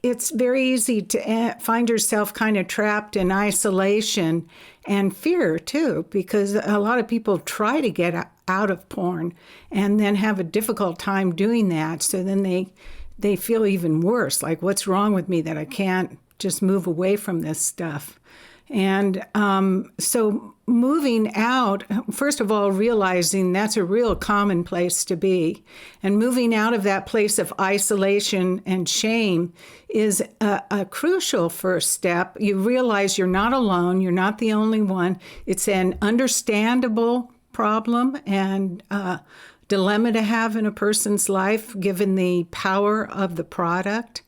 it's very easy to find yourself kind of trapped in isolation and fear too, because a lot of people try to get out of porn and then have a difficult time doing that. So then they feel even worse, like, what's wrong with me that I can't just move away from this stuff? And so moving out, first of all, realizing that's a real common place to be. And moving out of that place of isolation and shame is a crucial first step. You realize you're not alone. You're not the only one. It's an understandable problem and dilemma to have in a person's life, given the power of the product.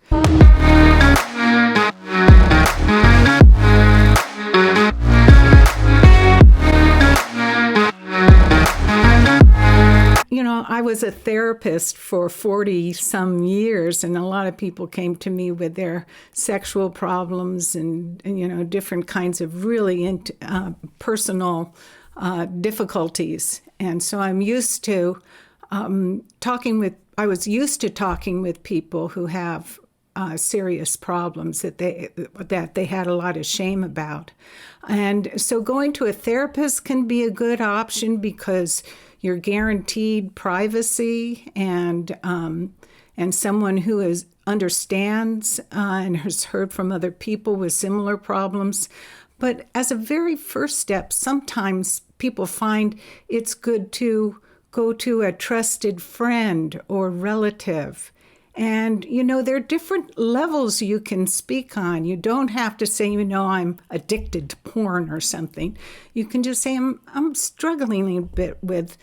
You know, I was a therapist for 40 some years, and a lot of people came to me with their sexual problems and you know, different kinds of really personal difficulties. And so I'm used to talking with people who have serious problems that they had a lot of shame about. And so going to a therapist can be a good option because you're guaranteed privacy and someone who understands and has heard from other people with similar problems. But as a very first step, sometimes people find it's good to go to a trusted friend or relative. And, you know, there are different levels you can speak on. You don't have to say, you know, I'm addicted to porn or something. You can just say, I'm struggling a bit with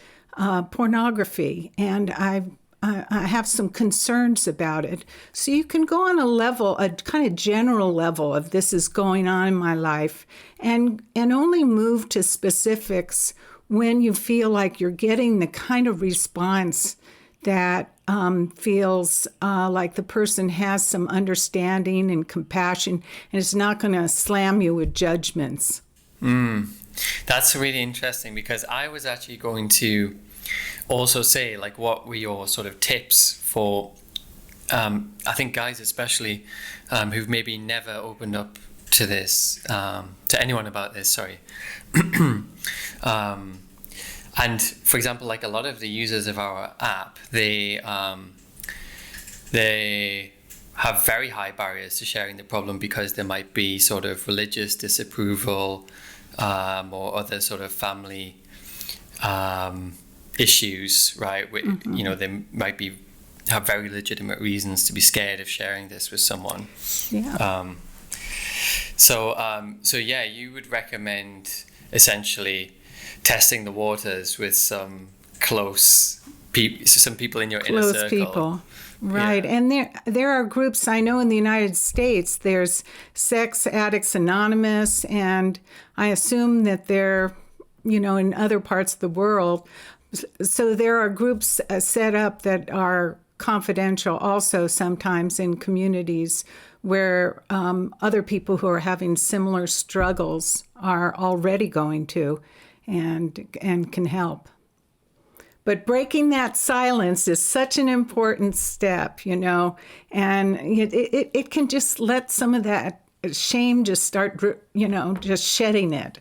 pornography, and I have some concerns about it. So you can go on a kind of general level of this is going on in my life, and only move to specifics when you feel like you're getting the kind of response that feels like the person has some understanding and compassion and is not going to slam you with judgments. That's really interesting, because I was actually going to also say, like, what were your sort of tips for, I think guys especially, who've maybe never opened up to this, to anyone about this, sorry. And for example, like a lot of the users of our app, they have very high barriers to sharing the problem because there might be sort of religious disapproval or other sort of family issues, right? Mm-hmm. You know, they might have very legitimate reasons to be scared of sharing this with someone. Yeah. So yeah, you would recommend essentially testing the waters with some some people in your inner circle. Close people. Right. Yeah. And there are groups, I know in the United States, there's Sex Addicts Anonymous, and I assume that they're, you know, in other parts of the world. So there are groups set up that are confidential also sometimes in communities where other people who are having similar struggles are already going to and can help. But breaking that silence is such an important step, you know, and it can just let some of that shame just start, you know, just shedding it.